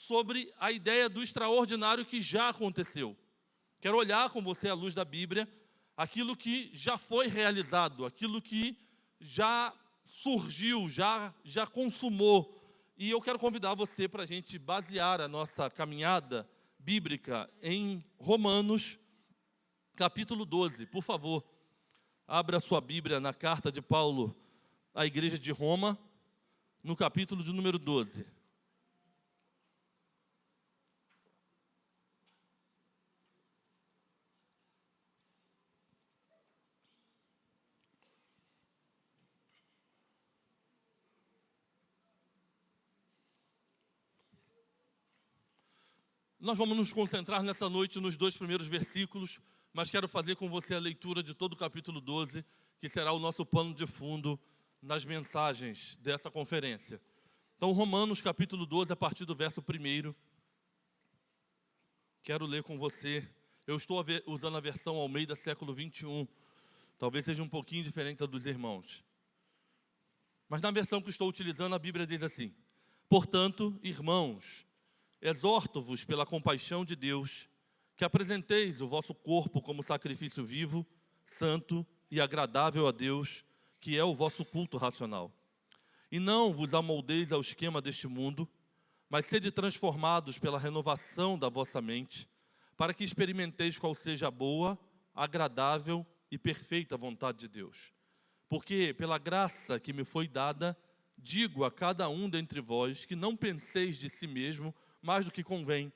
sobre a ideia do extraordinário que já aconteceu. Quero olhar com você, à luz da Bíblia, aquilo que já foi realizado, aquilo que já surgiu, já consumou. E eu quero convidar você para a gente basear a nossa caminhada bíblica em Romanos, capítulo 12. Por favor, abra sua Bíblia na carta de Paulo à igreja de Roma, no capítulo de número 12. Nós vamos nos concentrar nessa noite nos 2 primeiros versículos, mas quero fazer com você a leitura de todo o capítulo 12, que será o nosso pano de fundo nas mensagens dessa conferência. Então, Romanos capítulo 12, a partir do verso 1. Quero ler com você. Eu estou usando a versão Almeida século 21. Talvez seja um pouquinho diferente da dos irmãos. Mas na versão que estou utilizando, a Bíblia diz assim: portanto, irmãos, exorto-vos pela compaixão de Deus, que apresenteis o vosso corpo como sacrifício vivo, santo e agradável a Deus, que é o vosso culto racional. E não vos amoldeis ao esquema deste mundo, mas sede transformados pela renovação da vossa mente, para que experimenteis qual seja a boa, agradável e perfeita vontade de Deus. Porque, pela graça que me foi dada, digo a cada um dentre vós que não penseis de si mesmo mais do que convém,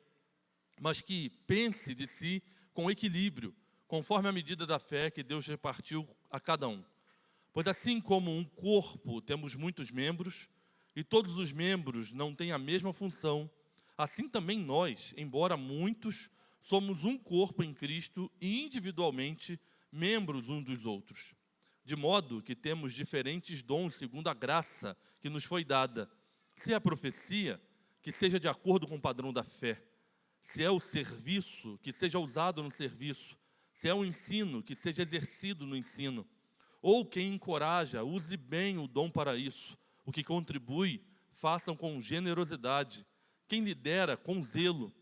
mas que pense de si com equilíbrio, conforme a medida da fé que Deus repartiu a cada um. Pois assim como um corpo temos muitos membros, e todos os membros não têm a mesma função, assim também nós, embora muitos, somos um corpo em Cristo e individualmente membros uns dos outros. De modo que temos diferentes dons segundo a graça que nos foi dada. Se é a profecia, que seja de acordo com o padrão da fé. Se é o serviço, que seja usado no serviço. Se é o ensino, que seja exercido no ensino. Ou quem encoraja, use bem o dom para isso. O que contribui, façam com generosidade. Quem lidera, com zelo.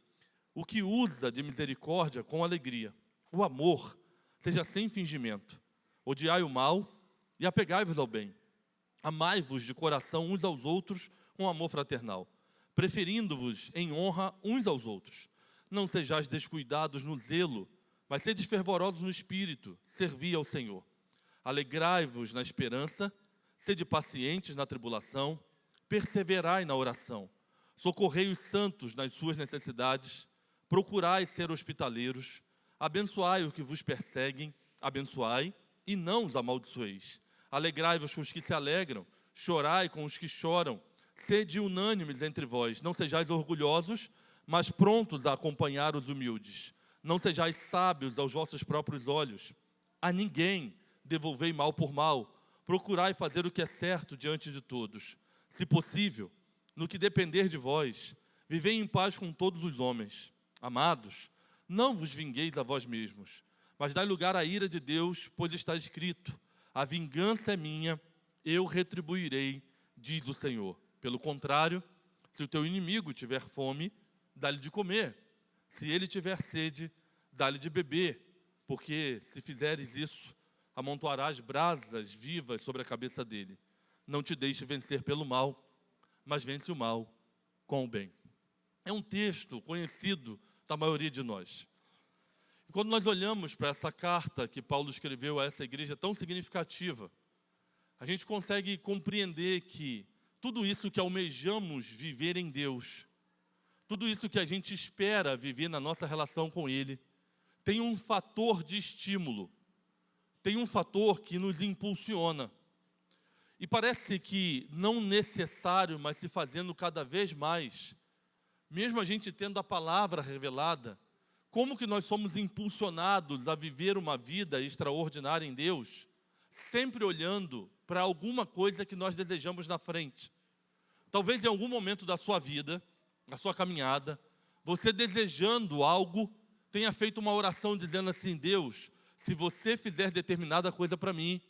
O que usa de misericórdia, com alegria. O amor, seja sem fingimento. Odiai o mal e apegai-vos ao bem. Amai-vos de coração uns aos outros com amor fraternal, preferindo-vos em honra uns aos outros. Não sejais descuidados no zelo, mas sedes fervorosos no espírito, servi ao Senhor. Alegrai-vos na esperança, sede pacientes na tribulação, perseverai na oração. Socorrei os santos nas suas necessidades, procurai ser hospitaleiros, abençoai os que vos perseguem, abençoai e não os amaldiçoeis. Alegrai-vos com os que se alegram, chorai com os que choram. Sede unânimes entre vós, não sejais orgulhosos, mas prontos a acompanhar os humildes. Não sejais sábios aos vossos próprios olhos. A ninguém devolvei mal por mal. Procurai fazer o que é certo diante de todos. Se possível, no que depender de vós, vivei em paz com todos os homens. Amados, não vos vingueis a vós mesmos, mas dai lugar à ira de Deus, pois está escrito: a vingança é minha, eu retribuirei, diz o Senhor. Pelo contrário, se o teu inimigo tiver fome, dá-lhe de comer. Se ele tiver sede, dá-lhe de beber. Porque, se fizeres isso, amontoarás brasas vivas sobre a cabeça dele. Não te deixe vencer pelo mal, mas vence o mal com o bem. É um texto conhecido da maioria de nós. E quando nós olhamos para essa carta que Paulo escreveu a essa igreja tão significativa, a gente consegue compreender que tudo isso que almejamos viver em Deus, tudo isso que a gente espera viver na nossa relação com Ele, tem um fator de estímulo, tem um fator que nos impulsiona. E parece que não necessário, mas se fazendo cada vez mais, mesmo a gente tendo a palavra revelada, como que nós somos impulsionados a viver uma vida extraordinária em Deus, sempre olhando para alguma coisa que nós desejamos na frente. Talvez em algum momento da sua vida, da sua caminhada, você desejando algo, tenha feito uma oração dizendo assim: Deus, se você fizer determinada coisa para mim,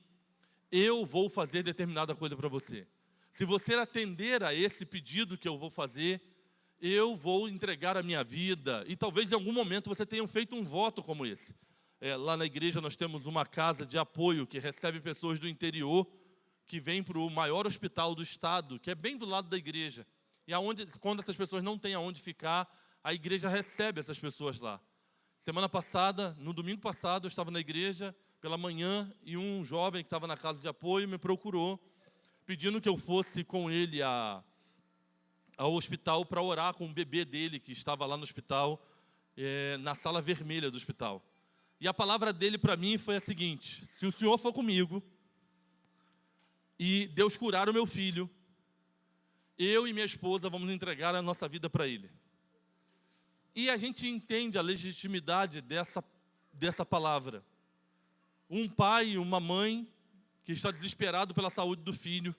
eu vou fazer determinada coisa para você. Se você atender a esse pedido que eu vou fazer, eu vou entregar a minha vida. E talvez em algum momento você tenha feito um voto como esse. Lá na igreja nós temos uma casa de apoio que recebe pessoas do interior que vêm para o maior hospital do estado, que é bem do lado da igreja. E quando essas pessoas não têm aonde ficar, a igreja recebe essas pessoas lá. Semana passada, no domingo passado, eu estava na igreja pela manhã e um jovem que estava na casa de apoio me procurou, pedindo que eu fosse com ele ao hospital para orar com o bebê dele, que estava lá no hospital, na sala vermelha do hospital. E a palavra dele para mim foi a seguinte: se o Senhor for comigo e Deus curar o meu filho, eu e minha esposa vamos entregar a nossa vida para Ele. E a gente entende a legitimidade dessa palavra. Um pai e uma mãe que está desesperado pela saúde do filho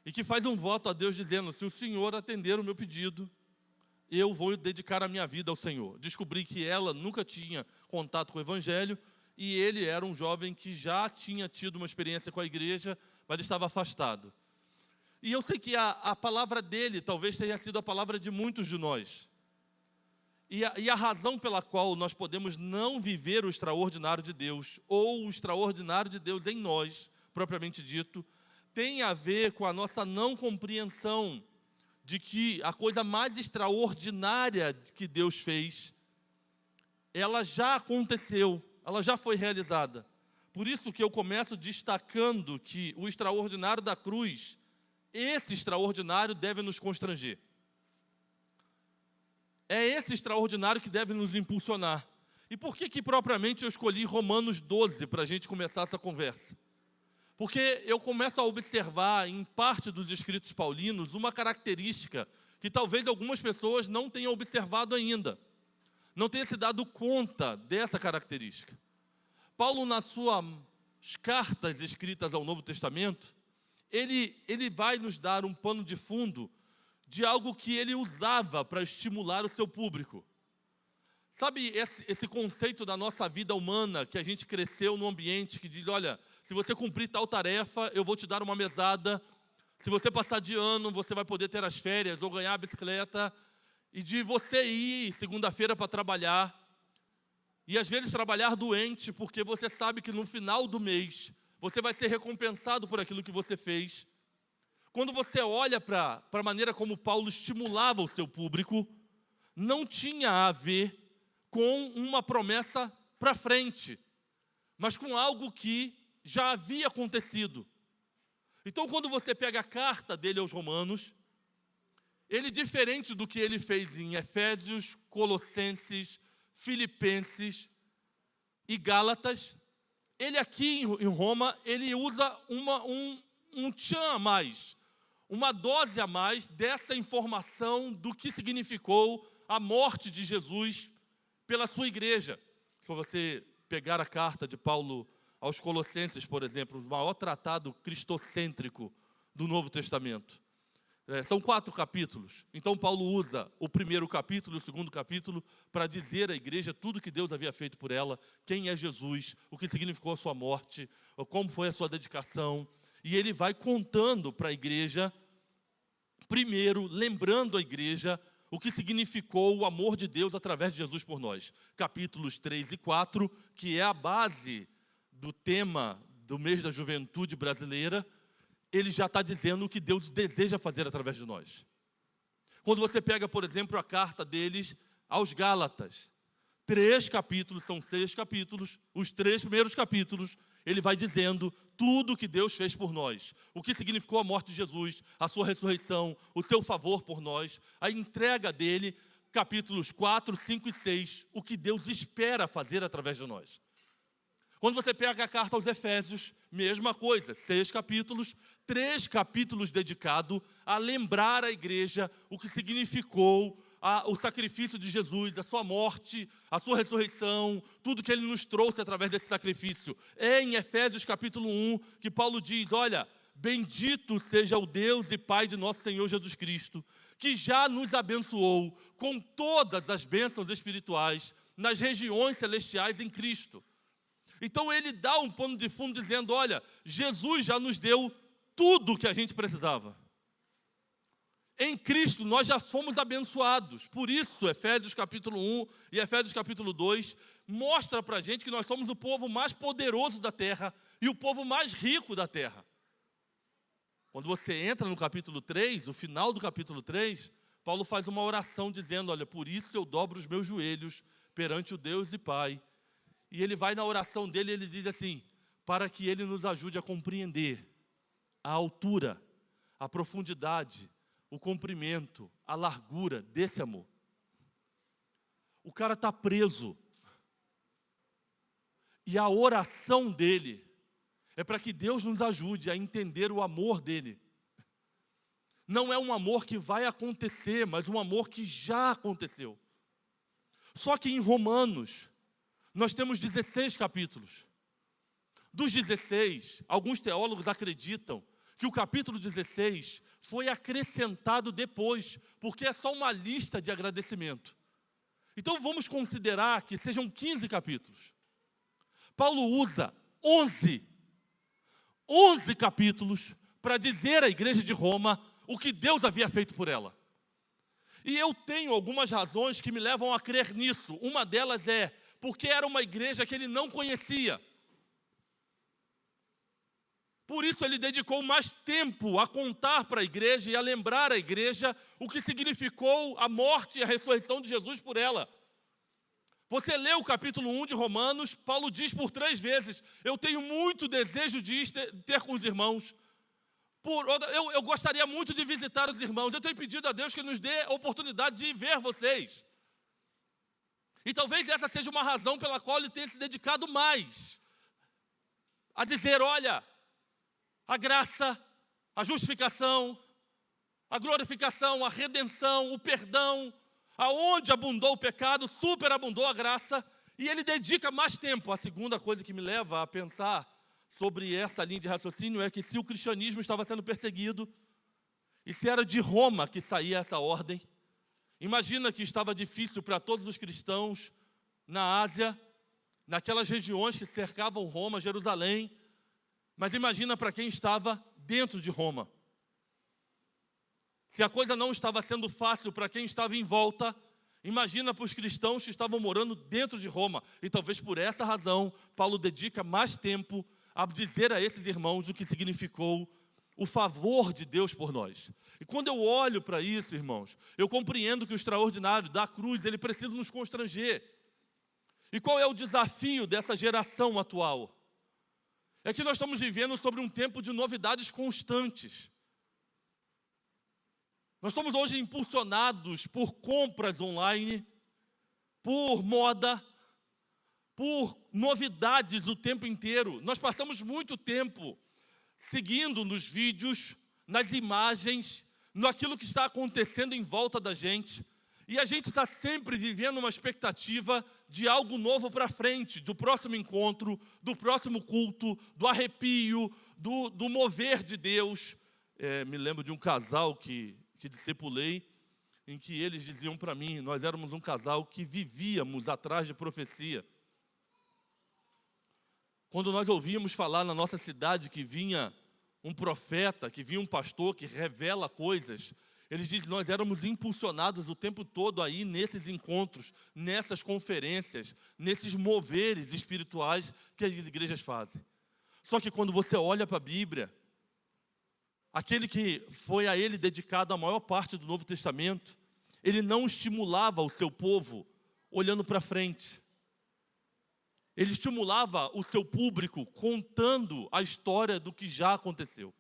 e que faz um voto a Deus dizendo: se o Senhor atender o meu pedido, eu vou dedicar a minha vida ao Senhor. Descobri que ela nunca tinha contato com o Evangelho e ele era um jovem que já tinha tido uma experiência com a igreja, mas estava afastado. E eu sei que a palavra dele talvez tenha sido a palavra de muitos de nós. E a razão pela qual nós podemos não viver o extraordinário de Deus, ou o extraordinário de Deus em nós, propriamente dito, tem a ver com a nossa não compreensão de que a coisa mais extraordinária que Deus fez, ela já aconteceu, ela já foi realizada. Por isso que eu começo destacando que o extraordinário da cruz, esse extraordinário deve nos constranger. É esse extraordinário que deve nos impulsionar. E por que propriamente eu escolhi Romanos 12 para a gente começar essa conversa? Porque eu começo a observar em parte dos escritos paulinos uma característica que talvez algumas pessoas não tenham observado ainda. Não tenham se dado conta dessa característica. Paulo, nas suas cartas escritas ao Novo Testamento, ele vai nos dar um pano de fundo de algo que ele usava para estimular o seu público. Sabe esse conceito da nossa vida humana, que a gente cresceu num ambiente que diz: olha, se você cumprir tal tarefa, eu vou te dar uma mesada. Se você passar de ano, você vai poder ter as férias ou ganhar a bicicleta. E de você ir segunda-feira para trabalhar. E às vezes trabalhar doente, porque você sabe que no final do mês você vai ser recompensado por aquilo que você fez. Quando você olha para a maneira como Paulo estimulava o seu público, não tinha a ver com uma promessa para frente, mas com algo que já havia acontecido. Então, quando você pega a carta dele aos Romanos, ele, diferente do que ele fez em Efésios, Colossenses, Filipenses e Gálatas, ele aqui em Roma, ele usa um tchan a mais, uma dose a mais dessa informação do que significou a morte de Jesus pela sua igreja. Se você pegar a carta de Paulo aos Colossenses, por exemplo, o maior tratado cristocêntrico do Novo Testamento, são 4 capítulos. Então Paulo usa o primeiro capítulo e o segundo capítulo para dizer à igreja tudo que Deus havia feito por ela, quem é Jesus, o que significou a sua morte, como foi a sua dedicação. E ele vai contando para a igreja, primeiro lembrando a igreja o que significou o amor de Deus através de Jesus por nós. Capítulos 3 e 4, que é a base do tema do mês da juventude brasileira, ele já está dizendo o que Deus deseja fazer através de nós. Quando você pega, por exemplo, a carta deles aos Gálatas, 3 capítulos, são 6 capítulos, os 3 primeiros capítulos, ele vai dizendo tudo o que Deus fez por nós, o que significou a morte de Jesus, a sua ressurreição, o seu favor por nós, a entrega dele, capítulos 4, 5 e 6, o que Deus espera fazer através de nós. Quando você pega a carta aos Efésios, mesma coisa, 6 capítulos, 3 capítulos dedicados a lembrar a igreja o que significou o sacrifício de Jesus, a sua morte, a sua ressurreição, tudo que ele nos trouxe através desse sacrifício. É em Efésios capítulo 1 que Paulo diz: olha, bendito seja o Deus e Pai de nosso Senhor Jesus Cristo, que já nos abençoou com todas as bênçãos espirituais nas regiões celestiais em Cristo. Então ele dá um pano de fundo dizendo: olha, Jesus já nos deu tudo o que a gente precisava. Em Cristo nós já fomos abençoados. Por isso, Efésios capítulo 1 e Efésios capítulo 2 mostra para a gente que nós somos o povo mais poderoso da terra e o povo mais rico da terra. Quando você entra no capítulo 3, o final do capítulo 3, Paulo faz uma oração dizendo, olha, por isso eu dobro os meus joelhos perante o Deus e Pai. E ele vai na oração dele e ele diz assim, para que ele nos ajude a compreender a altura, a profundidade, o comprimento, a largura desse amor. O cara está preso. E a oração dele é para que Deus nos ajude a entender o amor dele. Não é um amor que vai acontecer, mas um amor que já aconteceu. Só que em Romanos, nós temos 16 capítulos. Dos 16, alguns teólogos acreditam que o capítulo 16 foi acrescentado depois, porque é só uma lista de agradecimento. Então vamos considerar que sejam 15 capítulos. Paulo usa 11 capítulos para dizer à igreja de Roma o que Deus havia feito por ela. E eu tenho algumas razões que me levam a crer nisso. Uma delas é porque era uma igreja que ele não conhecia. Por isso ele dedicou mais tempo a contar para a igreja e a lembrar a igreja o que significou a morte e a ressurreição de Jesus por ela. Você lê o capítulo 1 de Romanos, Paulo diz por 3 vezes, eu tenho muito desejo de ter com os irmãos. Eu gostaria muito de visitar os irmãos. Eu tenho pedido a Deus que nos dê a oportunidade de ver vocês. E talvez essa seja uma razão pela qual ele tenha se dedicado mais a dizer, olha, a graça, a justificação, a glorificação, a redenção, o perdão, aonde abundou o pecado, superabundou a graça, e ele dedica mais tempo. A segunda coisa que me leva a pensar sobre essa linha de raciocínio é que se o cristianismo estava sendo perseguido, e se era de Roma que saía essa ordem, imagina que estava difícil para todos os cristãos na Ásia, naquelas regiões que cercavam Roma, Jerusalém, mas imagina para quem estava dentro de Roma. Se a coisa não estava sendo fácil para quem estava em volta, imagina para os cristãos que estavam morando dentro de Roma. E talvez por essa razão, Paulo dedica mais tempo a dizer a esses irmãos o que significou o favor de Deus por nós. E quando eu olho para isso, irmãos, eu compreendo que o extraordinário da cruz, ele precisa nos constranger. E qual é o desafio dessa geração atual? É que nós estamos vivendo sobre um tempo de novidades constantes. Nós estamos hoje impulsionados por compras online, por moda, por novidades o tempo inteiro. Nós passamos muito tempo seguindo nos vídeos, nas imagens, naquilo que está acontecendo em volta da gente. E a gente está sempre vivendo uma expectativa de algo novo para frente, do próximo encontro, do próximo culto, do arrepio, do mover de Deus. Me lembro de um casal que discipulei, em que eles diziam para mim, nós éramos um casal que vivíamos atrás de profecia. Quando nós ouvíamos falar na nossa cidade que vinha um profeta, que vinha um pastor que revela coisas, eles dizem, nós éramos impulsionados o tempo todo aí nesses encontros, nessas conferências, nesses moveres espirituais que as igrejas fazem. Só que quando você olha para a Bíblia, aquele que foi a ele dedicado a maior parte do Novo Testamento, ele não estimulava o seu povo olhando para frente. Ele estimulava o seu público contando a história do que já aconteceu.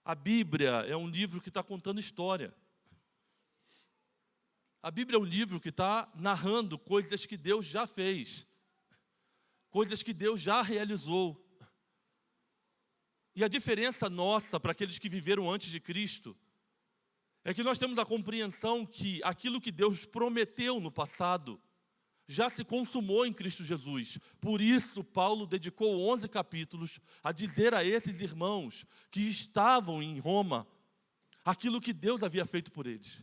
A Bíblia é um livro que está contando história. A Bíblia é um livro que está narrando coisas que Deus já fez, coisas que Deus já realizou. E a diferença nossa para aqueles que viveram antes de Cristo é que nós temos a compreensão que aquilo que Deus prometeu no passado já se consumou em Cristo Jesus. Por isso, Paulo dedicou 11 capítulos a dizer a esses irmãos que estavam em Roma aquilo que Deus havia feito por eles,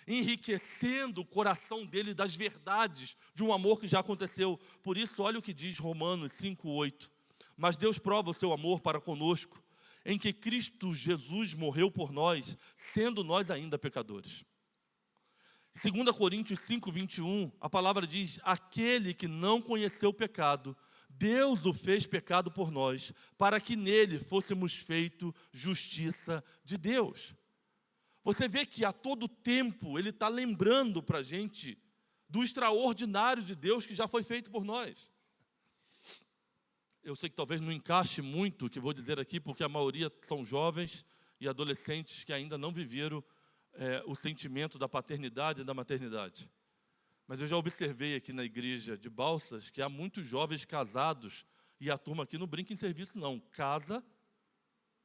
enriquecendo o coração dele das verdades de um amor que já aconteceu. Por isso, olha o que diz Romanos 5:8. Mas Deus prova o seu amor para conosco, em que Cristo Jesus morreu por nós, sendo nós ainda pecadores. Em 2 Coríntios 5, 21, a palavra diz: aquele que não conheceu o pecado, Deus o fez pecado por nós, para que nele fôssemos feito justiça de Deus. Você vê que a todo tempo ele está lembrando para a gente do extraordinário de Deus que já foi feito por nós. Eu sei que talvez não encaixe muito o que vou dizer aqui, porque a maioria são jovens e adolescentes que ainda não viveram o sentimento da paternidade e da maternidade. Mas eu já observei aqui na igreja de Balsas que há muitos jovens casados, e a turma aqui não brinca em serviço não, casa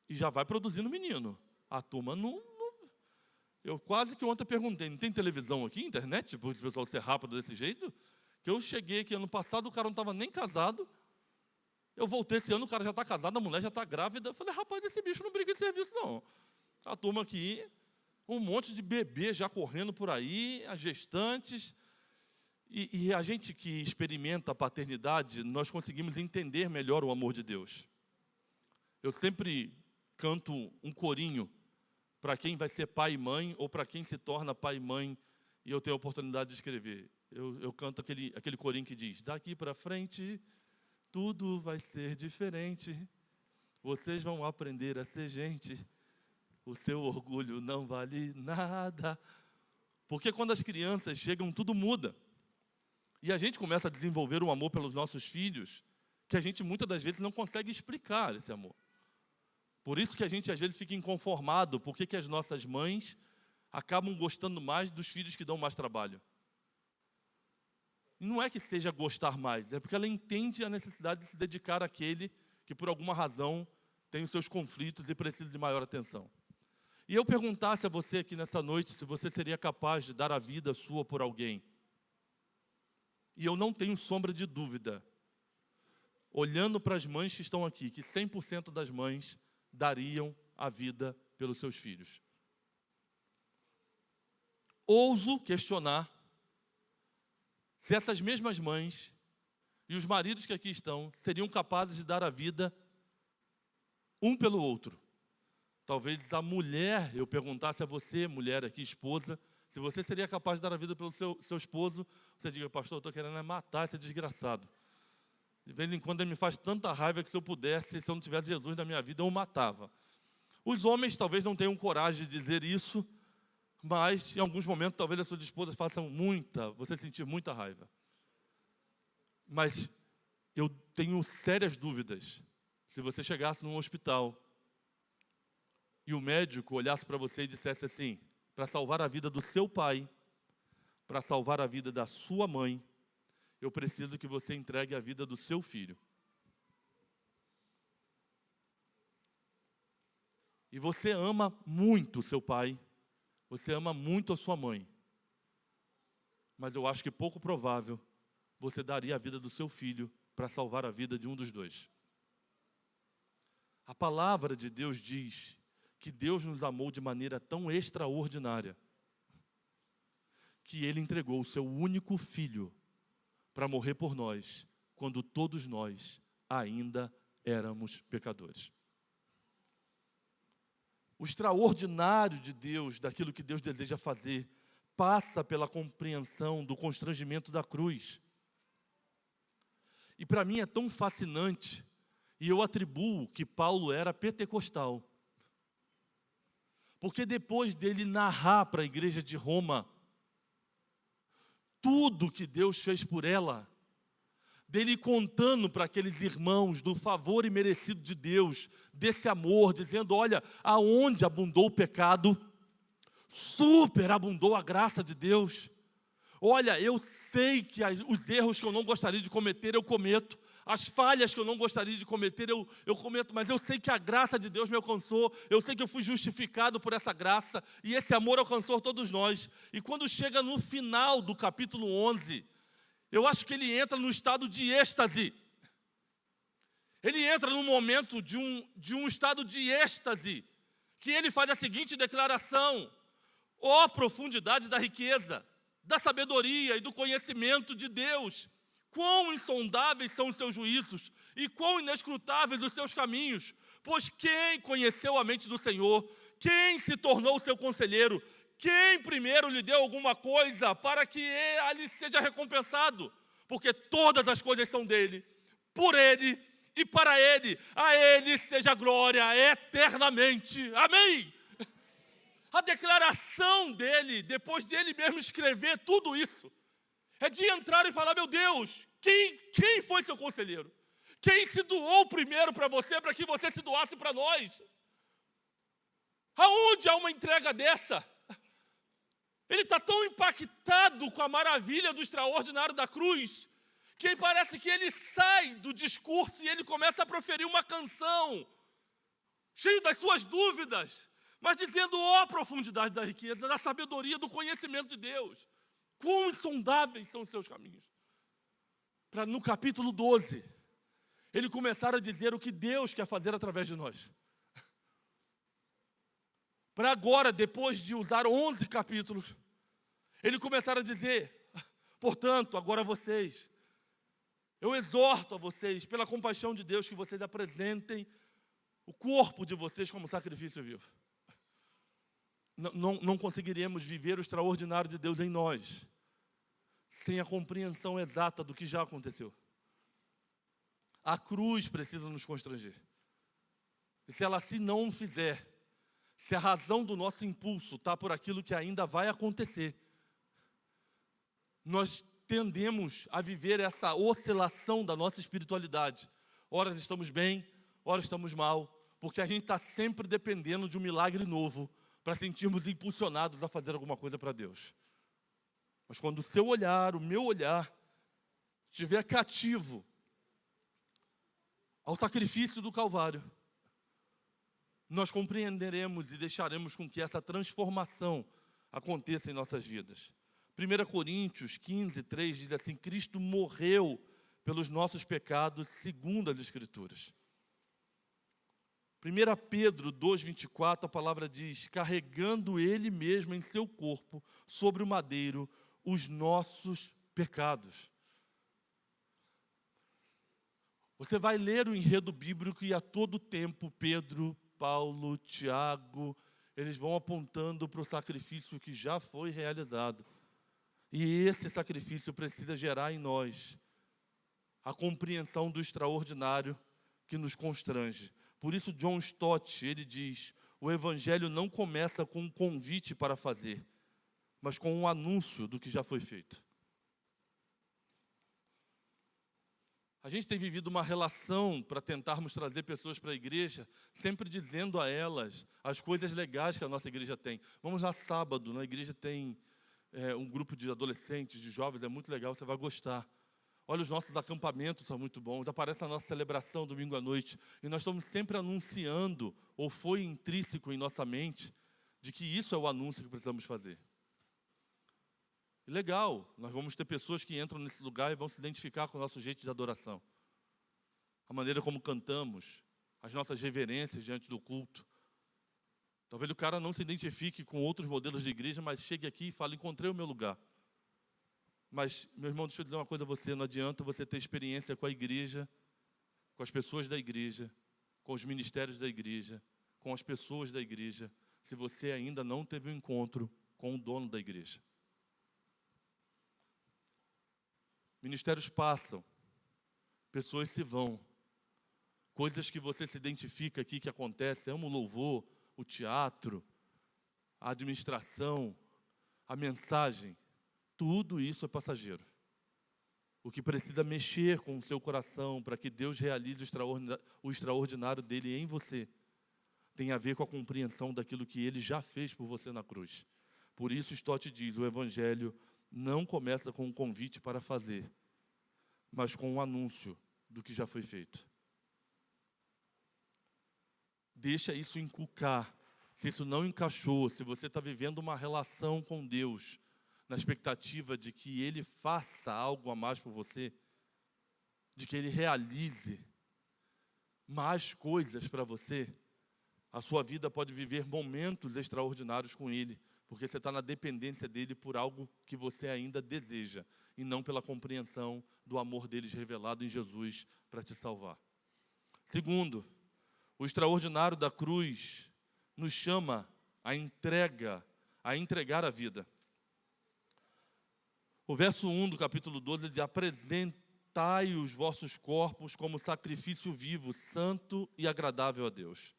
e já vai produzindo menino. A turma não. Eu quase que ontem perguntei, não tem televisão aqui, internet, para o pessoal ser rápido desse jeito? Que eu cheguei aqui ano passado, o cara não estava nem casado. Eu voltei esse ano, o cara já está casado, a mulher já está grávida. Eu falei, rapaz, esse bicho não brinca de serviço, não. A turma aqui, um monte de bebê já correndo por aí, as gestantes. E a gente que experimenta a paternidade, nós conseguimos entender melhor o amor de Deus. Eu sempre canto um corinho para quem vai ser pai e mãe, ou para quem se torna pai e mãe, e eu tenho a oportunidade de escrever. Eu canto aquele corinho que diz: daqui para frente, tudo vai ser diferente. Vocês vão aprender a ser gente. O seu orgulho não vale nada. Porque quando as crianças chegam, tudo muda. E a gente começa a desenvolver um amor pelos nossos filhos, que a gente muitas das vezes não consegue explicar esse amor. Por isso que a gente às vezes fica inconformado, porque que as nossas mães acabam gostando mais dos filhos que dão mais trabalho. Não é que seja gostar mais, é porque ela entende a necessidade de se dedicar àquele que por alguma razão tem os seus conflitos e precisa de maior atenção. E eu perguntasse a você aqui nessa noite se você seria capaz de dar a vida sua por alguém. E eu não tenho sombra de dúvida, olhando para as mães que estão aqui, que 100% das mães dariam a vida pelos seus filhos. Ouso questionar se essas mesmas mães e os maridos que aqui estão seriam capazes de dar a vida um pelo outro. Talvez a mulher, eu perguntasse a você, mulher aqui, esposa, se você seria capaz de dar a vida pelo seu esposo, você diga: pastor, eu estou querendo matar esse desgraçado. De vez em quando ele me faz tanta raiva que se eu pudesse, se eu não tivesse Jesus na minha vida, eu o matava. Os homens talvez não tenham coragem de dizer isso, mas em alguns momentos talvez as suas esposas façam você sentir muita raiva. Mas eu tenho sérias dúvidas. Se você chegasse num hospital e o médico olhasse para você e dissesse assim: para salvar a vida do seu pai, para salvar a vida da sua mãe, eu preciso que você entregue a vida do seu filho. E você ama muito o seu pai, você ama muito a sua mãe, mas eu acho que pouco provável você daria a vida do seu filho para salvar a vida de um dos dois. A palavra de Deus diz que Deus nos amou de maneira tão extraordinária que Ele entregou o seu único filho para morrer por nós, quando todos nós ainda éramos pecadores. O extraordinário de Deus, daquilo que Deus deseja fazer, passa pela compreensão do constrangimento da cruz. E para mim é tão fascinante, e eu atribuo que Paulo era pentecostal. Porque depois dele narrar para a igreja de Roma tudo que Deus fez por ela, dele contando para aqueles irmãos do favor imerecido de Deus, desse amor, dizendo: olha, aonde abundou o pecado, superabundou a graça de Deus. Olha, eu sei que os erros que eu não gostaria de cometer, eu cometo. As falhas que eu não gostaria de cometer, eu cometo, mas eu sei que a graça de Deus me alcançou, eu sei que eu fui justificado por essa graça, e esse amor alcançou todos nós. E quando chega no final do capítulo 11, eu acho que ele entra no estado de êxtase. Ele entra num momento de um estado de êxtase, que ele faz a seguinte declaração: ó profundidade da riqueza, da sabedoria e do conhecimento de Deus! Quão insondáveis são os seus juízos, e quão inescrutáveis os seus caminhos! Pois quem conheceu a mente do Senhor? Quem se tornou seu conselheiro? Quem primeiro lhe deu alguma coisa para que ele seja recompensado? Porque todas as coisas são dele, por ele e para ele. A ele seja glória eternamente. Amém? A declaração dele, depois dele mesmo escrever tudo isso, é de entrar e falar: meu Deus, quem foi seu conselheiro? Quem se doou primeiro para que você se doasse para nós? Aonde há uma entrega dessa? Ele está tão impactado com a maravilha do extraordinário da cruz, que parece que ele sai do discurso e ele começa a proferir uma canção, cheio das suas dúvidas, mas dizendo: ó, a profundidade da riqueza, da sabedoria, do conhecimento de Deus. Quão insondáveis são os seus caminhos. Para no capítulo 12, ele começar a dizer o que Deus quer fazer através de nós. Para agora, depois de usar 11 capítulos, ele começar a dizer: portanto, agora vocês, eu exorto a vocês, pela compaixão de Deus, que vocês apresentem o corpo de vocês como sacrifício vivo. Não conseguiremos viver o extraordinário de Deus em nós sem a compreensão exata do que já aconteceu. A cruz precisa nos constranger. E se ela assim não fizer, se a razão do nosso impulso está por aquilo que ainda vai acontecer, nós tendemos a viver essa oscilação da nossa espiritualidade. Horas estamos bem, horas estamos mal, porque a gente está sempre dependendo de um milagre novo para sentirmos impulsionados a fazer alguma coisa para Deus. Mas quando o seu olhar, o meu olhar, estiver cativo ao sacrifício do Calvário, nós compreenderemos e deixaremos com que essa transformação aconteça em nossas vidas. 1 Coríntios 15, 3 diz assim: Cristo morreu pelos nossos pecados segundo as Escrituras. 1 Pedro 2, 24, a palavra diz: carregando Ele mesmo em seu corpo, sobre o madeiro, os nossos pecados. Você vai ler o enredo bíblico e a todo tempo Pedro, Paulo, Tiago, eles vão apontando para o sacrifício que já foi realizado. E esse sacrifício precisa gerar em nós a compreensão do extraordinário que nos constrange. Por isso John Stott, ele diz: o evangelho não começa com um convite para fazer, mas com um anúncio do que já foi feito. A gente tem vivido uma relação para tentarmos trazer pessoas para a igreja, sempre dizendo a elas as coisas legais que a nossa igreja tem. Vamos lá sábado, na igreja tem um grupo de adolescentes, de jovens, é muito legal, você vai gostar. Olha, os nossos acampamentos são muito bons, aparece a nossa celebração domingo à noite, e nós estamos sempre anunciando, ou foi intrínseco em nossa mente, de que isso é o anúncio que precisamos fazer. Legal, nós vamos ter pessoas que entram nesse lugar e vão se identificar com o nosso jeito de adoração. A maneira como cantamos, as nossas reverências diante do culto. Talvez o cara não se identifique com outros modelos de igreja, mas chegue aqui e fale: encontrei o meu lugar. Mas, meu irmão, deixa eu dizer uma coisa a você: não adianta você ter experiência com a igreja, com as pessoas da igreja, com os ministérios da igreja, com as pessoas da igreja, se você ainda não teve um encontro com o dono da igreja. Ministérios passam, pessoas se vão, coisas que você se identifica aqui que acontecem, ama o louvor, o teatro, a administração, a mensagem, tudo isso é passageiro. O que precisa mexer com o seu coração para que Deus realize o extraordinário dele em você, tem a ver com a compreensão daquilo que ele já fez por você na cruz. Por isso Stott diz: o evangelho não começa com um convite para fazer, mas com um anúncio do que já foi feito. Deixa isso inculcar. Se isso não encaixou, se você está vivendo uma relação com Deus, na expectativa de que Ele faça algo a mais por você, de que Ele realize mais coisas para você, a sua vida pode viver momentos extraordinários com Ele, porque você está na dependência dEle por algo que você ainda deseja, e não pela compreensão do amor deles revelado em Jesus para te salvar. Segundo, O extraordinário da cruz nos chama a entregar a vida. O verso 1 do capítulo 12 diz: apresentai os vossos corpos como sacrifício vivo, santo e agradável a Deus.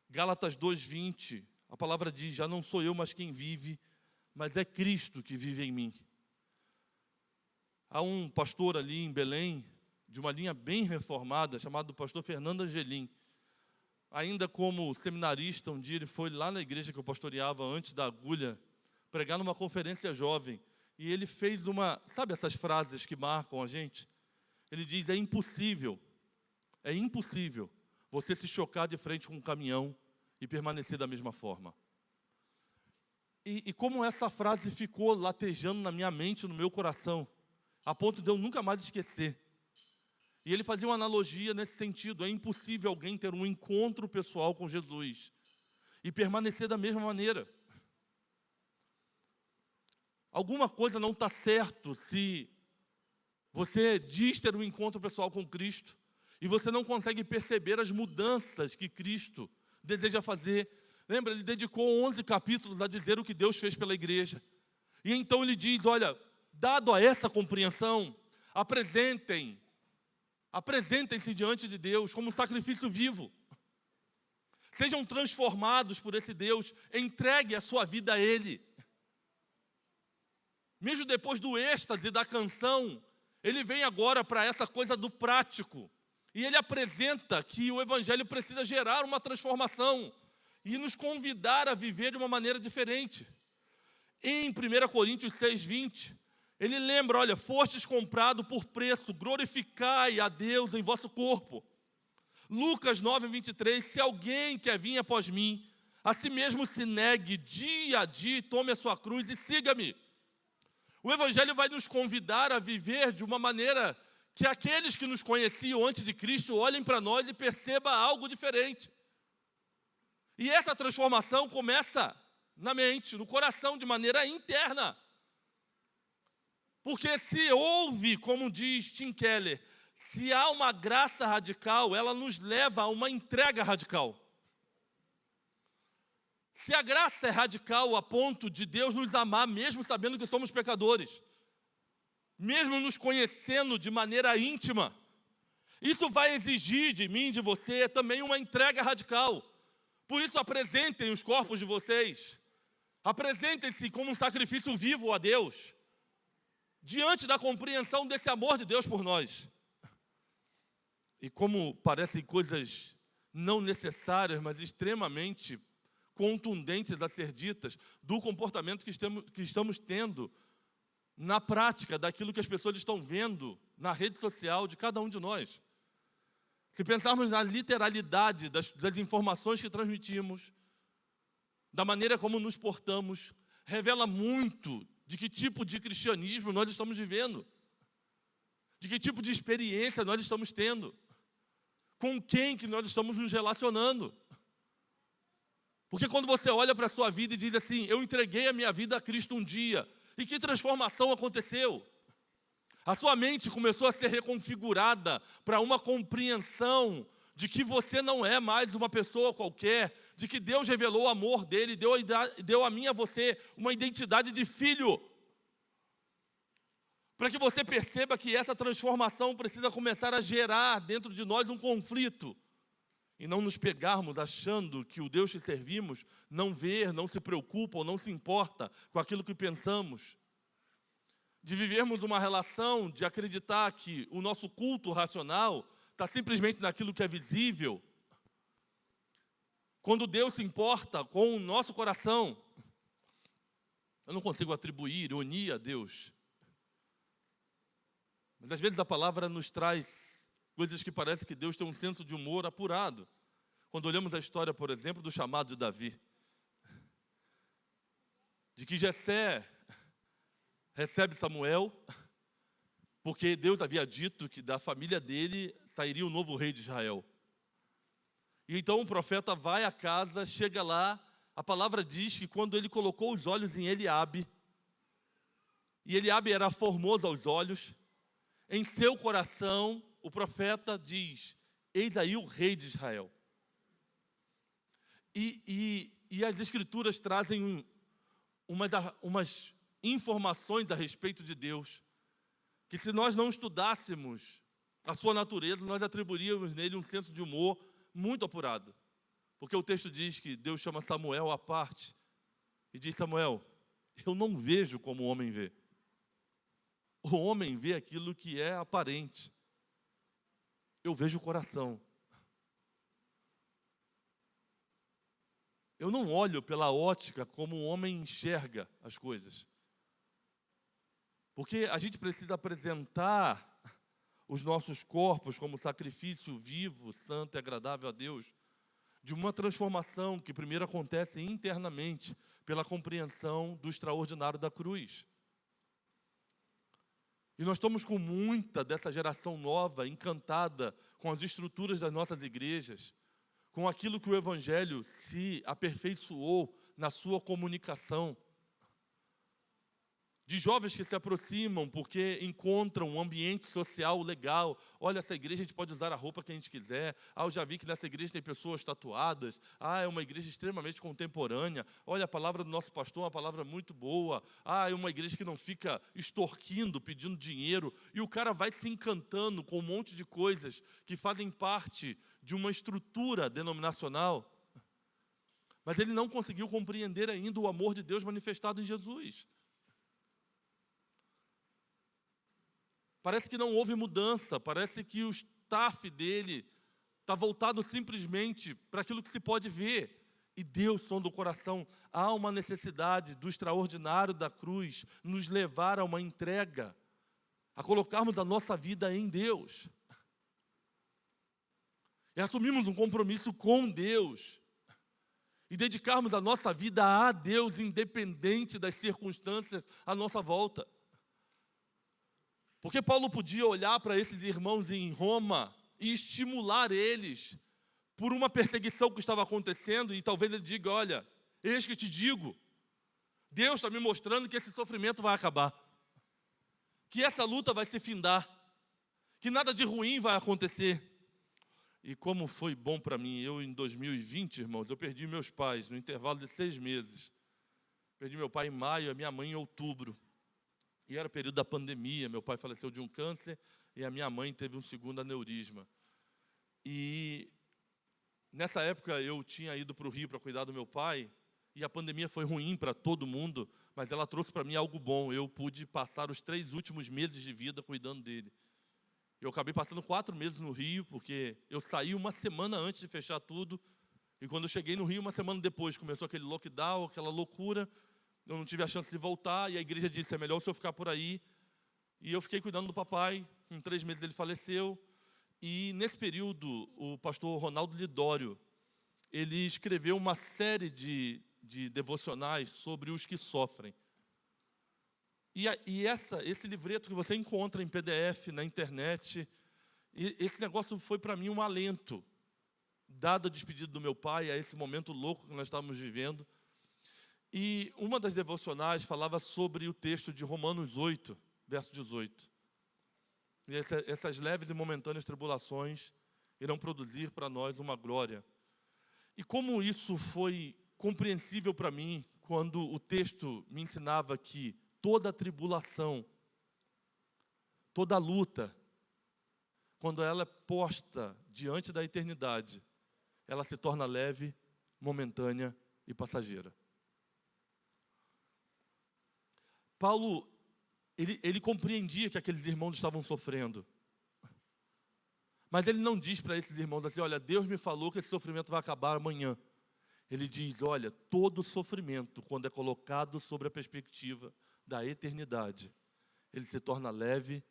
Gálatas 2:20, a palavra diz: já não sou eu, mas quem vive, mas é Cristo que vive em mim. Há um pastor ali em Belém, de uma linha bem reformada, chamado pastor Fernando Angelim. Ainda como seminarista, um dia ele foi lá na igreja que eu pastoreava antes da Agulha, pregar numa conferência jovem. E ele fez sabe essas frases que marcam a gente? Ele diz: é impossível você se chocar de frente com um caminhão e permanecer da mesma forma. E como essa frase ficou latejando na minha mente, no meu coração, a ponto de eu nunca mais esquecer. E ele fazia uma analogia nesse sentido: é impossível alguém ter um encontro pessoal com Jesus e permanecer da mesma maneira. Alguma coisa não está certo se você diz ter um encontro pessoal com Cristo e você não consegue perceber as mudanças que Cristo deseja fazer. Lembra, ele dedicou 11 capítulos a dizer o que Deus fez pela igreja. E então ele diz: olha, dado a essa compreensão, apresentem-se diante de Deus como um sacrifício vivo. Sejam transformados por esse Deus, entregue a sua vida a Ele. Mesmo depois do êxtase da canção, ele vem agora para essa coisa do prático. E ele apresenta que o Evangelho precisa gerar uma transformação e nos convidar a viver de uma maneira diferente. Em 1 Coríntios 6:20, ele lembra: olha, fostes comprado por preço, glorificai a Deus em vosso corpo. Lucas 9:23, se alguém quer vir após mim, a si mesmo se negue dia a dia, tome a sua cruz e siga-me. O Evangelho vai nos convidar a viver de uma maneira que aqueles que nos conheciam antes de Cristo olhem para nós e percebam algo diferente. E essa transformação começa na mente, no coração, de maneira interna. Porque se houve, como diz Tim Keller, se há uma graça radical, ela nos leva a uma entrega radical. Se a graça é radical a ponto de Deus nos amar, mesmo sabendo que somos pecadores, mesmo nos conhecendo de maneira íntima, isso vai exigir de mim, de você, também uma entrega radical. Por isso, apresentem os corpos de vocês, apresentem-se como um sacrifício vivo a Deus, diante da compreensão desse amor de Deus por nós. E como parecem coisas não necessárias, mas extremamente contundentes a ser ditas, do comportamento que estamos tendo na prática, daquilo que as pessoas estão vendo na rede social de cada um de nós. Se pensarmos na literalidade das informações que transmitimos, da maneira como nos portamos, revela muito de que tipo de cristianismo nós estamos vivendo, de que tipo de experiência nós estamos tendo, com quem que nós estamos nos relacionando. Porque quando você olha para a sua vida e diz assim: eu entreguei a minha vida a Cristo um dia, e que transformação aconteceu? A sua mente começou a ser reconfigurada para uma compreensão de que você não é mais uma pessoa qualquer, de que Deus revelou o amor dele, deu a mim e a você uma identidade de filho. Para que você perceba que essa transformação precisa começar a gerar dentro de nós um conflito. E não nos pegarmos achando que o Deus que servimos não vê, não se preocupa ou não se importa com aquilo que pensamos. De vivermos uma relação de acreditar que o nosso culto racional está simplesmente naquilo que é visível. Quando Deus se importa com o nosso coração, eu não consigo atribuir ironia a Deus. Mas às vezes a palavra nos traz coisas que parece que Deus tem um senso de humor apurado. Quando olhamos a história, por exemplo, do chamado de Davi. De que Jessé recebe Samuel, porque Deus havia dito que da família dele sairia o novo rei de Israel. E então o profeta vai à casa, chega lá, a palavra diz que quando ele colocou os olhos em Eliabe, e Eliabe era formoso aos olhos, em seu coração, o profeta diz: eis aí o rei de Israel. E as Escrituras trazem umas informações a respeito de Deus, que se nós não estudássemos a sua natureza, nós atribuiríamos nele um senso de humor muito apurado. Porque o texto diz que Deus chama Samuel à parte e diz: Samuel, eu não vejo como o homem vê. O homem vê aquilo que é aparente. Eu vejo o coração. Eu não olho pela ótica como o homem enxerga as coisas. Porque a gente precisa apresentar os nossos corpos como sacrifício vivo, santo e agradável a Deus, de uma transformação que primeiro acontece internamente, pela compreensão do extraordinário da cruz. E nós estamos com muita dessa geração nova, encantada com as estruturas das nossas igrejas, com aquilo que o Evangelho se aperfeiçoou na sua comunicação. De jovens que se aproximam porque encontram um ambiente social legal. Olha, essa igreja a gente pode usar a roupa que a gente quiser. Eu já vi que nessa igreja tem pessoas tatuadas. É uma igreja extremamente contemporânea. Olha, a palavra do nosso pastor é uma palavra muito boa. É uma igreja que não fica extorquindo, pedindo dinheiro. E o cara vai se encantando com um monte de coisas que fazem parte de uma estrutura denominacional. Mas ele não conseguiu compreender ainda o amor de Deus manifestado em Jesus. Parece que não houve mudança, parece que o staff dele está voltado simplesmente para aquilo que se pode ver. E Deus, sonda o coração, há uma necessidade do extraordinário da cruz nos levar a uma entrega, a colocarmos a nossa vida em Deus. E assumirmos um compromisso com Deus. E dedicarmos a nossa vida a Deus, independente das circunstâncias à nossa volta. Porque Paulo podia olhar para esses irmãos em Roma e estimular eles por uma perseguição que estava acontecendo, e talvez ele diga: olha, eis que te digo, Deus está me mostrando que esse sofrimento vai acabar, que essa luta vai se findar, que nada de ruim vai acontecer. E como foi bom para mim, eu em 2020, irmãos, eu perdi meus pais no intervalo de 6 meses. Perdi meu pai em maio, a minha mãe em outubro. E era o período da pandemia, meu pai faleceu de um câncer e a minha mãe teve um segundo aneurisma. E nessa época eu tinha ido para o Rio para cuidar do meu pai, e a pandemia foi ruim para todo mundo, mas ela trouxe para mim algo bom. Eu pude passar os 3 últimos meses de vida cuidando dele. Eu acabei passando 4 meses no Rio, porque eu saí uma semana antes de fechar tudo, e quando eu cheguei no Rio, uma semana depois, começou aquele lockdown, aquela loucura. Eu não tive a chance de voltar, e a igreja disse: é melhor o senhor ficar por aí. E eu fiquei cuidando do papai. Em 3 meses ele faleceu. E nesse período, o pastor Ronaldo Lidório, ele escreveu uma série de devocionais sobre os que sofrem. E esse livreto que você encontra em PDF, na internet, esse negócio foi para mim um alento, dado a despedida do meu pai, a esse momento louco que nós estávamos vivendo. E uma das devocionais falava sobre o texto de Romanos 8, verso 18. E essas leves e momentâneas tribulações irão produzir para nós uma glória. E como isso foi compreensível para mim, quando o texto me ensinava que toda tribulação, toda luta, quando ela é posta diante da eternidade, ela se torna leve, momentânea e passageira. Paulo, ele compreendia que aqueles irmãos estavam sofrendo. Mas ele não diz para esses irmãos assim: olha, Deus me falou que esse sofrimento vai acabar amanhã. Ele diz: olha, todo sofrimento, quando é colocado sobre a perspectiva da eternidade, ele se torna leve,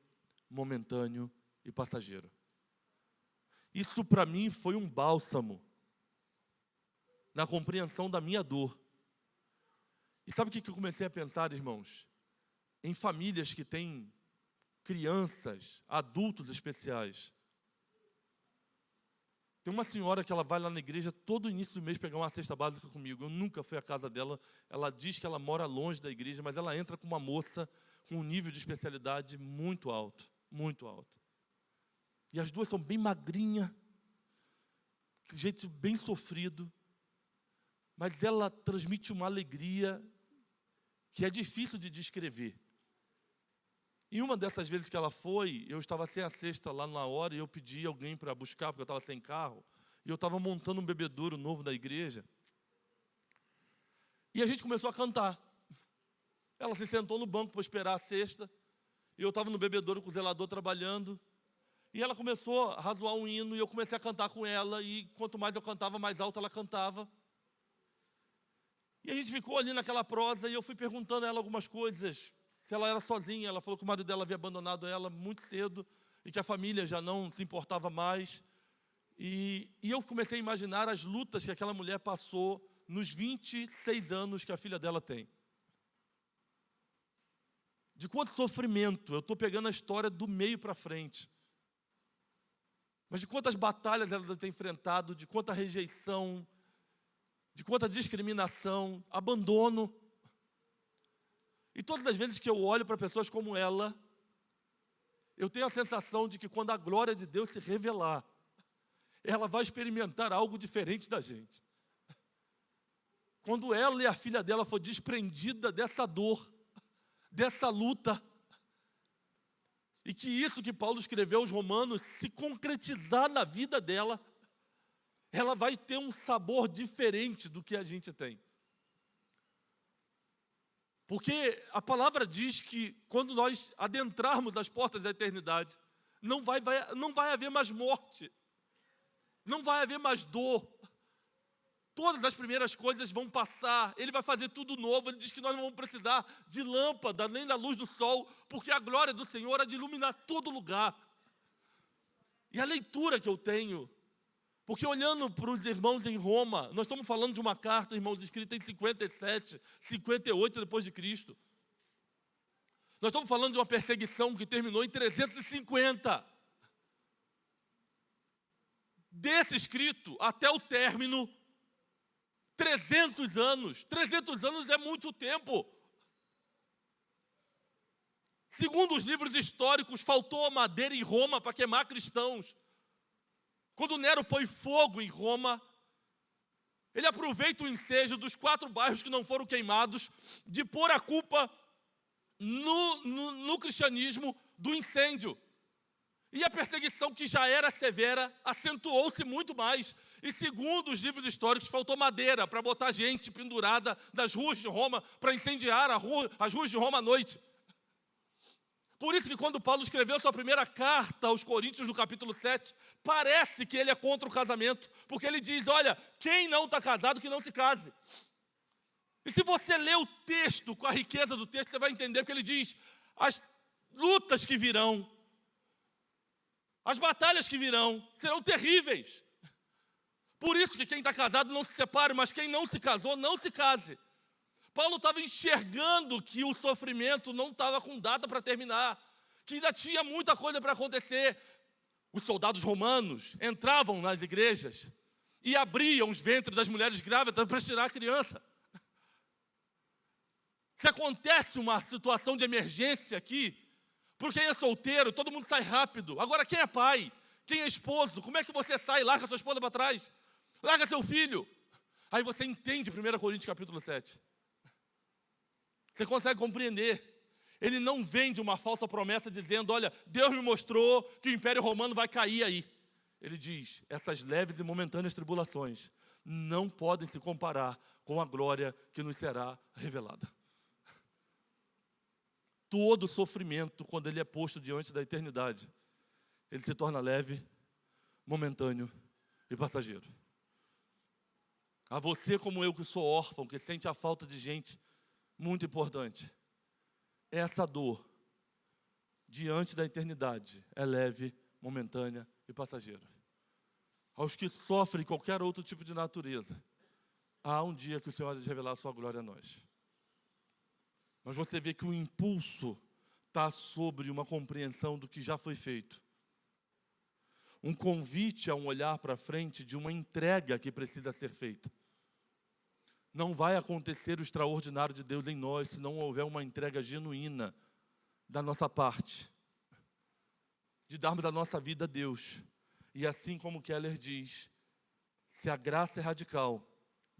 momentâneo e passageiro. Isso para mim foi um bálsamo na compreensão da minha dor. E sabe o que eu comecei a pensar, irmãos? Em famílias que têm crianças, adultos especiais. Tem uma senhora que ela vai lá na igreja todo início do mês pegar uma cesta básica comigo. Eu nunca fui à casa dela. Ela diz que ela mora longe da igreja, mas ela entra com uma moça com um nível de especialidade muito alto, muito alto. E as duas são bem magrinhas, de jeito bem sofrido. mas ela transmite uma alegria que é difícil de descrever. E uma dessas vezes que ela foi, eu estava sem a cesta lá na hora e eu pedi alguém para buscar, porque eu estava sem carro. E eu estava montando um bebedouro novo da igreja. E a gente começou a cantar. Ela se sentou no banco para esperar a cesta. E eu estava no bebedouro com o zelador trabalhando. E ela começou a razoar um hino e eu comecei a cantar com ela. E quanto mais eu cantava, mais alto ela cantava. E a gente ficou ali naquela prosa e eu fui perguntando a ela algumas coisas. Se ela era sozinha, ela falou que o marido dela havia abandonado ela muito cedo e que a família já não se importava mais. E eu comecei a imaginar as lutas que aquela mulher passou nos 26 anos que a filha dela tem. De quanto sofrimento, eu estou pegando a história do meio para frente. Mas de quantas batalhas ela tem enfrentado, de quanta rejeição, de quanta discriminação, abandono. E todas as vezes que eu olho para pessoas como ela, eu tenho a sensação de que quando a glória de Deus se revelar, ela vai experimentar algo diferente da gente. Quando ela e a filha dela for desprendida dessa dor, dessa luta, e que isso que Paulo escreveu aos Romanos se concretizar na vida dela, ela vai ter um sabor diferente do que a gente tem. Porque a palavra diz que quando nós adentrarmos as portas da eternidade, não vai haver mais morte, não vai haver mais dor. Todas as primeiras coisas vão passar, Ele vai fazer tudo novo. Ele diz que nós não vamos precisar de lâmpada, nem da luz do sol, porque a glória do Senhor há de iluminar todo lugar. E a leitura que eu tenho, porque olhando para os irmãos em Roma, nós estamos falando de uma carta, irmãos, escrita em 57, 58 depois de Cristo. Nós estamos falando de uma perseguição que terminou em 350. Desse escrito até o término, 300 anos. 300 anos é muito tempo. Segundo os livros históricos, faltou madeira em Roma para queimar cristãos. Quando Nero põe fogo em Roma, ele aproveita o ensejo dos 4 bairros que não foram queimados, de pôr a culpa no cristianismo do incêndio. E a perseguição, que já era severa, acentuou-se muito mais. E segundo os livros históricos, faltou madeira para botar gente pendurada das ruas de Roma, para incendiar as ruas de Roma à noite. Por isso que quando Paulo escreveu sua primeira carta aos Coríntios, no capítulo 7, parece que ele é contra o casamento, porque ele diz, olha, quem não está casado, que não se case. E se você ler o texto, com a riqueza do texto, você vai entender que ele diz, as lutas que virão, as batalhas que virão, serão terríveis. Por isso que quem está casado não se separe, mas quem não se casou, não se case. Paulo estava enxergando que o sofrimento não estava com data para terminar, que ainda tinha muita coisa para acontecer. Os soldados romanos entravam nas igrejas e abriam os ventres das mulheres grávidas para tirar a criança. Se acontece uma situação de emergência aqui, por quem é solteiro, todo mundo sai rápido. Agora, quem é pai? Quem é esposo? Como é que você sai? Larga sua esposa para trás. Larga seu filho. Aí você entende 1 Coríntios capítulo 7. Você consegue compreender. Ele não vende uma falsa promessa dizendo, olha, Deus me mostrou que o Império Romano vai cair aí. Ele diz, essas leves e momentâneas tribulações não podem se comparar com a glória que nos será revelada. Todo sofrimento, quando ele é posto diante da eternidade, ele se torna leve, momentâneo e passageiro. A você como eu, que sou órfão, que sente a falta de gente muito importante, essa dor, diante da eternidade, é leve, momentânea e passageira. Aos que sofrem qualquer outro tipo de natureza, há um dia que o Senhor há de revelar a sua glória a nós. Mas você vê que o impulso está sobre uma compreensão do que já foi feito. Um convite a um olhar para frente de uma entrega que precisa ser feita. Não vai acontecer o extraordinário de Deus em nós se não houver uma entrega genuína da nossa parte. De darmos a nossa vida a Deus. E assim como Keller diz, se a graça é radical,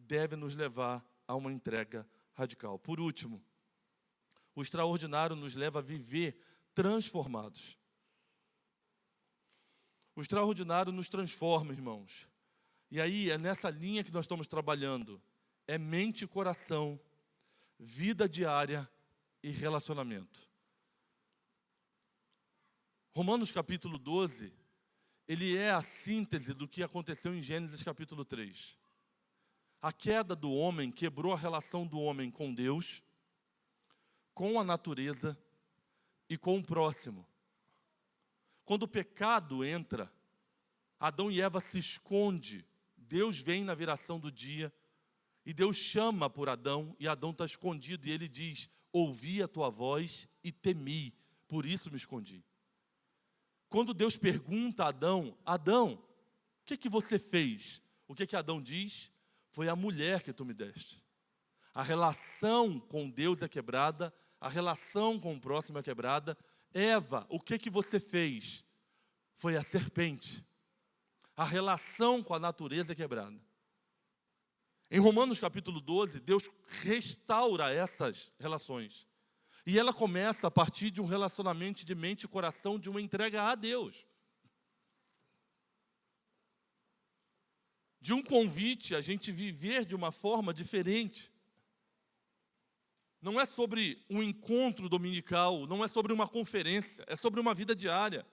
deve nos levar a uma entrega radical. Por último, o extraordinário nos leva a viver transformados. O extraordinário nos transforma, irmãos. E aí, é nessa linha que nós estamos trabalhando. É mente e coração, vida diária e relacionamento. Romanos capítulo 12, ele é a síntese do que aconteceu em Gênesis capítulo 3. A queda do homem quebrou a relação do homem com Deus, com a natureza e com o próximo. Quando o pecado entra, Adão e Eva se escondem. Deus vem na viração do dia e Deus chama por Adão, e Adão está escondido, e ele diz: ouvi a tua voz e temi, por isso me escondi. Quando Deus pergunta a Adão: Adão, o que você fez? O que Adão diz? Foi a mulher que tu me deste. A relação com Deus é quebrada, a relação com o próximo é quebrada. Eva, o que você fez? Foi a serpente. A relação com a natureza é quebrada. Em Romanos capítulo 12, Deus restaura essas relações. E ela começa a partir de um relacionamento de mente e coração, de uma entrega a Deus. De um convite a gente viver de uma forma diferente. Não é sobre um encontro dominical, não é sobre uma conferência, é sobre uma vida diária.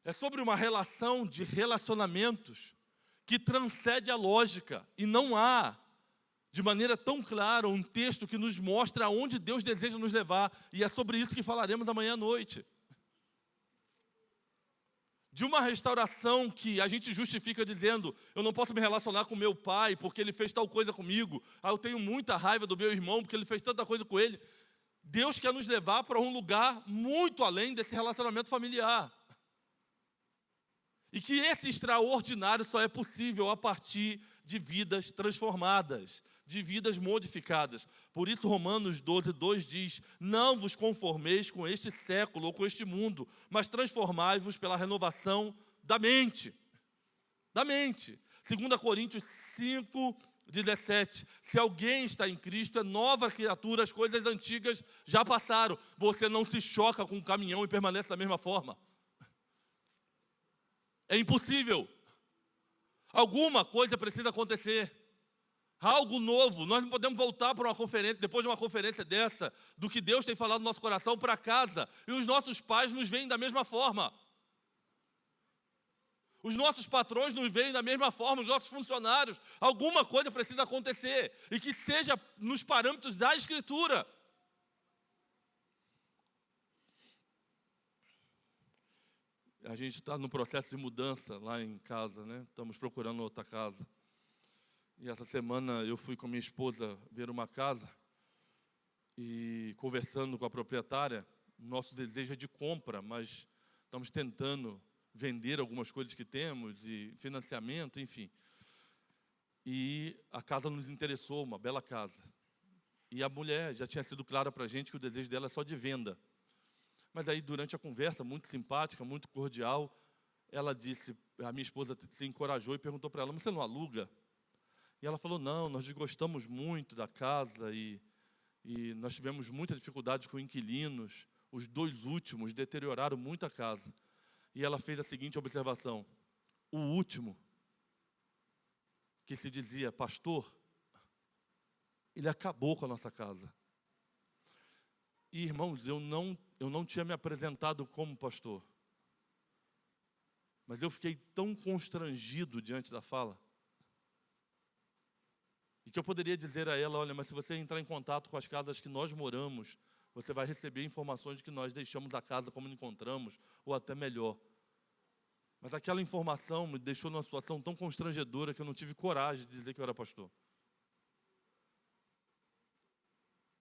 É sobre uma relação de relacionamentos que transcende a lógica. E não há, de maneira tão clara, um texto que nos mostra aonde Deus deseja nos levar. E é sobre isso que falaremos amanhã à noite. De uma restauração que a gente justifica dizendo: eu não posso me relacionar com meu pai porque ele fez tal coisa comigo. Eu tenho muita raiva do meu irmão porque ele fez tanta coisa com ele. Deus quer nos levar para um lugar muito além desse relacionamento familiar. E que esse extraordinário só é possível a partir de vidas transformadas, de vidas modificadas. Por isso Romanos 12:2 diz: não vos conformeis com este século ou com este mundo, mas transformai-vos pela renovação da mente. Da mente. 2 Coríntios 5:17. Se alguém está em Cristo, é nova criatura, as coisas antigas já passaram. Você não se choca com um caminhão e permanece da mesma forma. É impossível. Alguma coisa precisa acontecer. Algo novo. Nós não podemos voltar para uma conferência, depois de uma conferência dessa, do que Deus tem falado no nosso coração, para casa. E os nossos pais nos veem da mesma forma. Os nossos patrões nos veem da mesma forma, os nossos funcionários. Alguma coisa precisa acontecer. E que seja nos parâmetros da Escritura. A gente está no processo de mudança lá em casa, né? Estamos procurando outra casa. E essa semana eu fui com minha esposa ver uma casa e conversando com a proprietária, nosso desejo é de compra, mas estamos tentando vender algumas coisas que temos, de financiamento, enfim. E a casa nos interessou, uma bela casa. E a mulher já tinha sido clara para a gente que o desejo dela é só de venda. Mas aí, durante a conversa, muito simpática, muito cordial, ela disse, a minha esposa se encorajou e perguntou para ela: você não aluga? E ela falou: não, nós desgostamos muito da casa e nós tivemos muita dificuldade com inquilinos. Os 2 últimos deterioraram muito a casa. E ela fez a seguinte observação: o último, que se dizia pastor, ele acabou com a nossa casa. E, irmãos, eu não tinha me apresentado como pastor. Mas eu fiquei tão constrangido diante da fala. E que eu poderia dizer a ela: olha, mas se você entrar em contato com as casas que nós moramos, você vai receber informações de que nós deixamos a casa como encontramos, ou até melhor. Mas aquela informação me deixou numa situação tão constrangedora que eu não tive coragem de dizer que eu era pastor.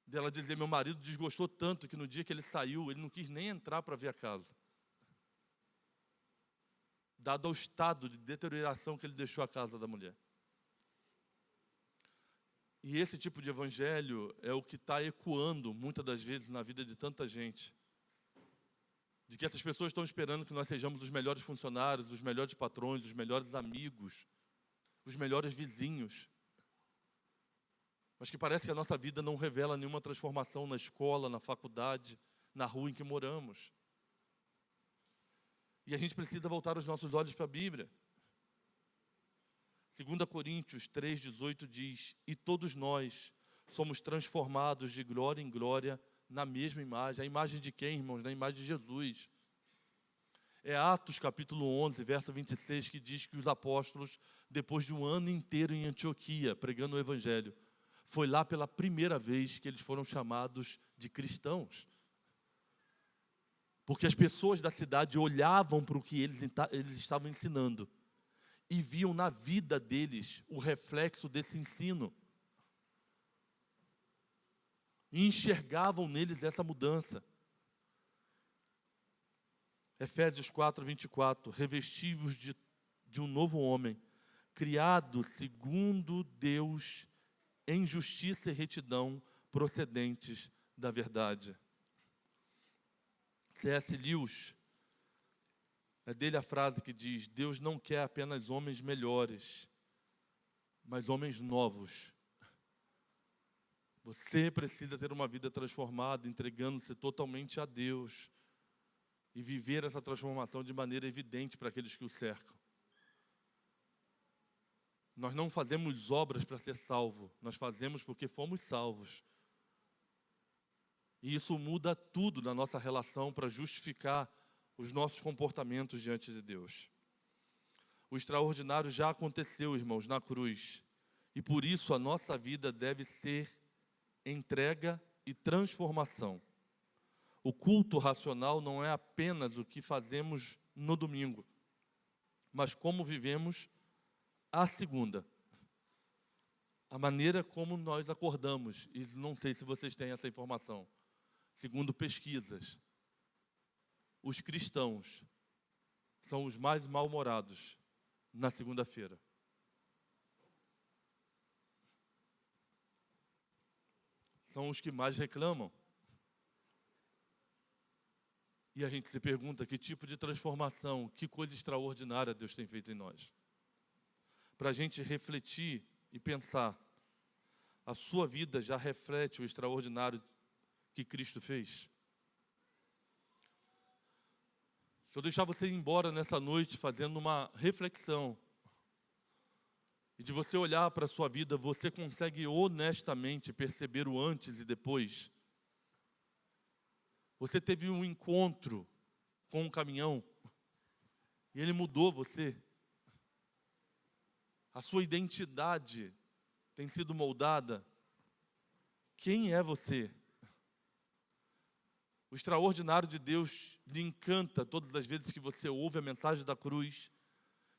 Dela dizer: meu marido desgostou tanto que no dia que ele saiu, ele não quis nem entrar para ver a casa. Dado ao estado de deterioração que ele deixou a casa da mulher. E esse tipo de evangelho é o que está ecoando, muitas das vezes, na vida de tanta gente. De que essas pessoas estão esperando que nós sejamos os melhores funcionários, os melhores patrões, os melhores amigos, os melhores vizinhos. mas que parece que a nossa vida não revela nenhuma transformação na escola, na faculdade, na rua em que moramos. E a gente precisa voltar os nossos olhos para a Bíblia. 2 Coríntios 3,18 diz: e todos nós somos transformados de glória em glória na mesma imagem. A imagem de quem, irmãos? Na imagem de Jesus. É Atos capítulo 11, verso 26, que diz que os apóstolos, depois de um ano inteiro em Antioquia, pregando o Evangelho, foi lá pela primeira vez que eles foram chamados de cristãos. Porque as pessoas da cidade olhavam para o que eles estavam ensinando e viam na vida deles o reflexo desse ensino. E enxergavam neles essa mudança. Efésios 4, 24, revestivos de um novo homem, criado segundo Deus, em justiça e retidão, procedentes da verdade. C.S. Lewis, é dele a frase que diz: Deus não quer apenas homens melhores, mas homens novos. Você precisa ter uma vida transformada, entregando-se totalmente a Deus e viver essa transformação de maneira evidente para aqueles que o cercam. Nós não fazemos obras para ser salvo, nós fazemos porque fomos salvos. E isso muda tudo na nossa relação para justificar os nossos comportamentos diante de Deus. O extraordinário já aconteceu, irmãos, na cruz. E por isso a nossa vida deve ser entrega e transformação. O culto racional não é apenas o que fazemos no domingo, mas como vivemos a segunda. A maneira como nós acordamos. E não sei se vocês têm essa informação. Segundo pesquisas, os cristãos são os mais mal-humorados na segunda-feira. São os que mais reclamam. E a gente se pergunta que tipo de transformação, que coisa extraordinária Deus tem feito em nós. Para a gente refletir e pensar, a sua vida já reflete o extraordinário que Cristo fez? Se eu deixar você ir embora nessa noite fazendo uma reflexão, e de você olhar para a sua vida, você consegue honestamente perceber o antes e depois? Você teve um encontro com um caminhão e ele mudou você? A sua identidade tem sido moldada? Quem é você? O extraordinário de Deus lhe encanta todas as vezes que você ouve a mensagem da cruz,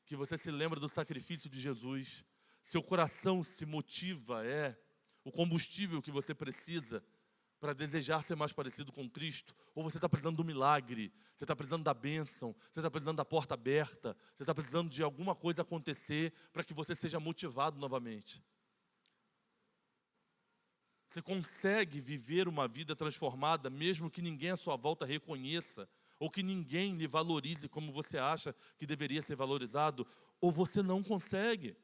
que você se lembra do sacrifício de Jesus. Seu coração se motiva, é o combustível que você precisa para desejar ser mais parecido com Cristo. Ou você está precisando do milagre, você está precisando da bênção, você está precisando da porta aberta, você está precisando de alguma coisa acontecer para que você seja motivado novamente. Você consegue viver uma vida transformada, mesmo que ninguém à sua volta reconheça, ou que ninguém lhe valorize como você acha que deveria ser valorizado, ou você não consegue.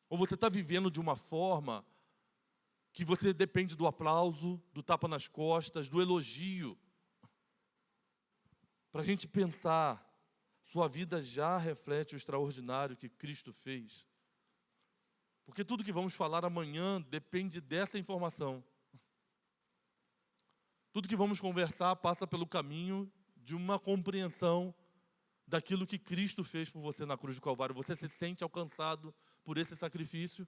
Ou você está vivendo de uma forma que você depende do aplauso, do tapa nas costas, do elogio. Para a gente pensar, sua vida já reflete o extraordinário que Cristo fez. Porque tudo que vamos falar amanhã depende dessa informação. Tudo que vamos conversar passa pelo caminho de uma compreensão daquilo que Cristo fez por você na cruz do Calvário. Você se sente alcançado por esse sacrifício?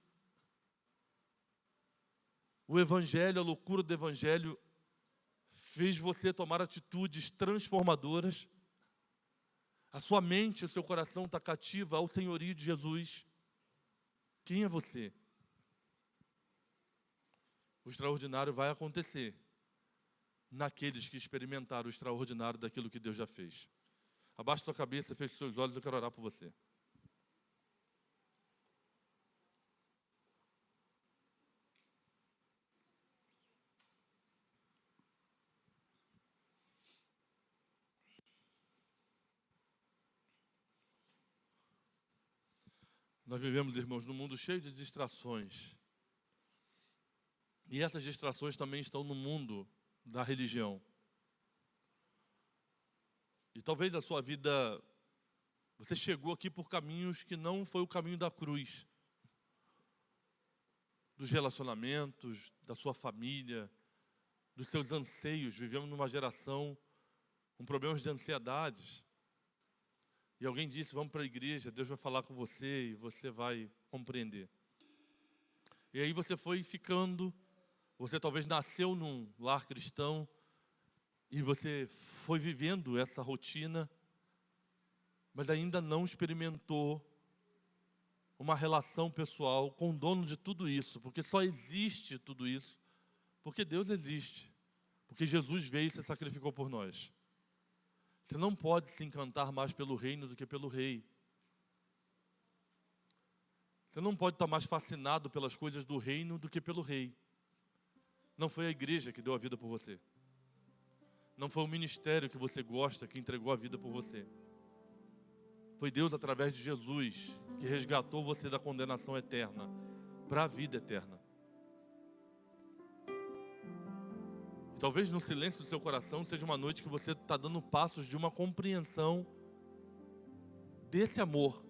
O Evangelho, a loucura do Evangelho, fez você tomar atitudes transformadoras? A sua mente, o seu coração está cativa ao senhorio de Jesus? Quem é você? O extraordinário vai acontecer naqueles que experimentaram o extraordinário daquilo que Deus já fez. Abaixa sua cabeça, feche seus olhos, eu quero orar por você. Nós vivemos, irmãos, num mundo cheio de distrações. E essas distrações também estão no mundo da religião. E talvez a sua vida, você chegou aqui por caminhos que não foi o caminho da cruz. Dos relacionamentos, da sua família, dos seus anseios. Vivemos numa geração com problemas de ansiedades. E alguém disse, vamos para a igreja, Deus vai falar com você e você vai compreender. E aí você foi ficando, você talvez nasceu num lar cristão e você foi vivendo essa rotina, mas ainda não experimentou uma relação pessoal com o dono de tudo isso, porque só existe tudo isso porque Deus existe, porque Jesus veio e se sacrificou por nós. Você não pode se encantar mais pelo reino do que pelo rei. Você não pode estar mais fascinado pelas coisas do reino do que pelo rei. Não foi a igreja que deu a vida por você. Não foi o ministério que você gosta que entregou a vida por você. Foi Deus, através de Jesus, que resgatou você da condenação eterna para a vida eterna. E talvez no silêncio do seu coração seja uma noite que você está dando passos de uma compreensão desse amor,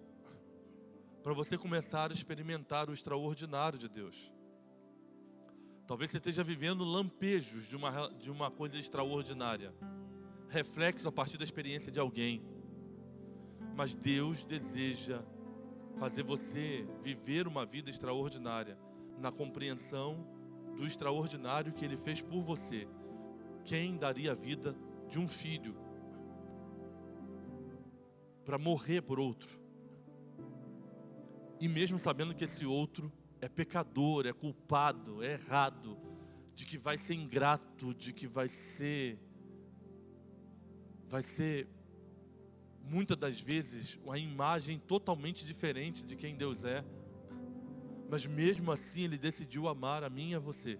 para você começar a experimentar o extraordinário de Deus. Talvez você esteja vivendo lampejos de uma coisa extraordinária, reflexo a partir da experiência de alguém. Mas Deus deseja fazer você viver uma vida extraordinária, na compreensão do extraordinário que Ele fez por você. Quem daria a vida de um filho para morrer por outro? E mesmo sabendo que esse outro é pecador, é culpado, é errado, de que vai ser ingrato, de que vai ser muitas das vezes uma imagem totalmente diferente de quem Deus é, mas mesmo assim Ele decidiu amar a mim e a você.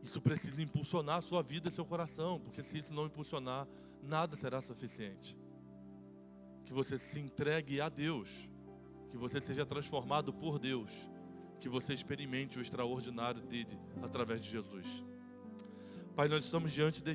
Isso precisa impulsionar a sua vida e seu coração, porque se isso não impulsionar, nada será suficiente. Que você se entregue a Deus, que você seja transformado por Deus, que você experimente o extraordinário dele através de Jesus. Pai, nós estamos diante de Ti.